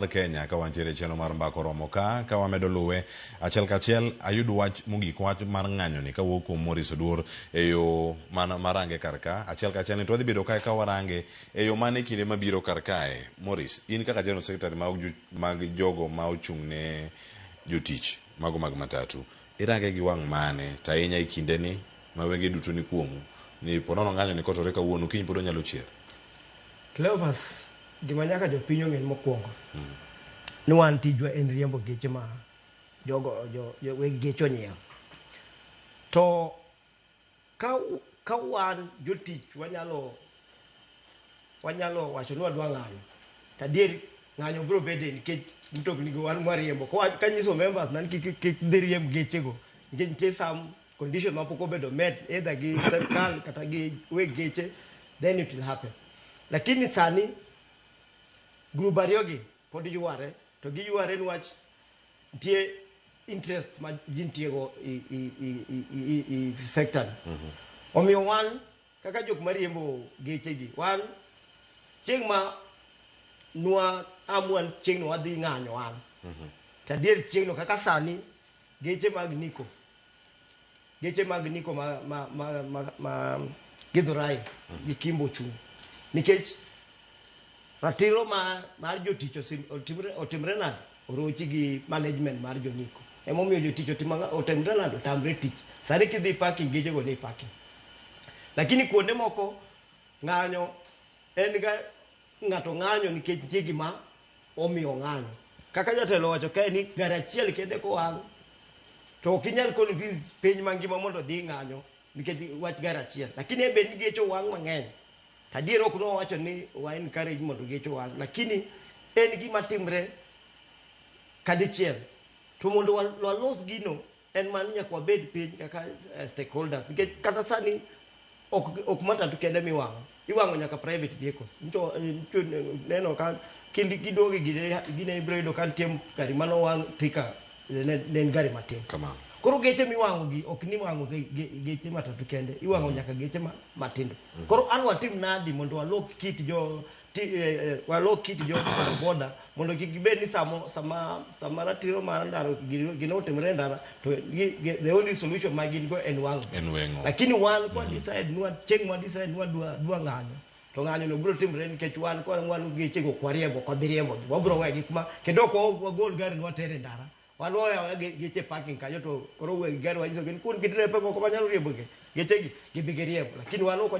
Kenya ka wantiere cheno mar mbako romo ka wamedo luwe achiel kachiel ayudo wach mogik wach mar ng'anyo ni kawuok kuom Maurice Oduor e yo marange karka achiel kachiel ni to dhi bedo kae ka warange e yo mane kinde mabiro karkae. Maurice, in kaka general secretary mag jogo ma ochung' ne jotich mago mag matatu, irange gi wang' mane ta ahinya e kinde ni ma wenge duto ni kuomu ni ponono ng'anyo ni kotore kawuono kiny pod onyalo chier? Cleophas, gima nyaka jopiny ong'e mokwongo ni wan tijwa en riembo geche ma jogo weg geche onyiewo. To ka wan jotich wanyalo wacho ni wadwa ng'anyo, tadier ng'anyo biro bede nikech mtokni go wan mwariembo. Kanyiso members na kik dhi riemb gechego nikech nitie some condition ma pok obedo met either gi sirkal kata gi weg geche, then it will happen. Lakini sani group ariyogi pod yware, to giyware niwach nitie interest ma ji ntiego i sector. Omiyo wan kaka jok mariembo gechegi, wan chieng' ma nwa amuan chieng' no wadhi ng'anyo wan. Tadier chieng' no kaka sani geche mag niko ma Githurai gi Kimbo chung' nikech ratiro mar jotich otimre nade orochi gi management mar joniko. Emomiyo jotich otimre nade otamre tich. Sani kidhi parking geche go ni parking. Lakini kuonde moko ng'anyo en ga ng'ato ng'anyo nikech nitie gima omiyo ng'anyo. Kaka jatelo wacho kae ni gari achiel kende kowang' to ok inyal convince piny mangima mondo dhi ng'anyo nikech wach gari achiel. Lakini e bed ni geche owang' mang'eny, tadier ok nowacho ni wa encourage mondo geche owang', lakini en gima timre kadichiel. To mondo walos gino en man nyaka wabed piny kaka stakeholders, nikech kata sani ok matatu kende miwang'o, iwang'o nyaka private vehicles. Neno ka kidogi gine ibiro yudo ka nitie gari manowang' tika ne gari matin. Koro geche miwang'o gi ok ni wang'o geche matatu kende, iwang'o nyaka geche matindo. Koro an watim nadi mondo walok kit jo boda mondo gibed ni sama ratiro mar ndara gino otimre ndara to the only solution ma gin go en wang'o. Lakini wan kwa decide nwa chieng' ma decide nwa dwa ng'anyo, to ng'anyo no biro timre nikech wan geche go kwariembo kodhiriembo wabiro wegi kuma kendo ok wagol gari nwa tere ndara. Waloya geche parking kanyo to koro weg gari wanyiso gin kun gidrepe moko manyalo riembo geche gi gidhi giriembo, lakini wan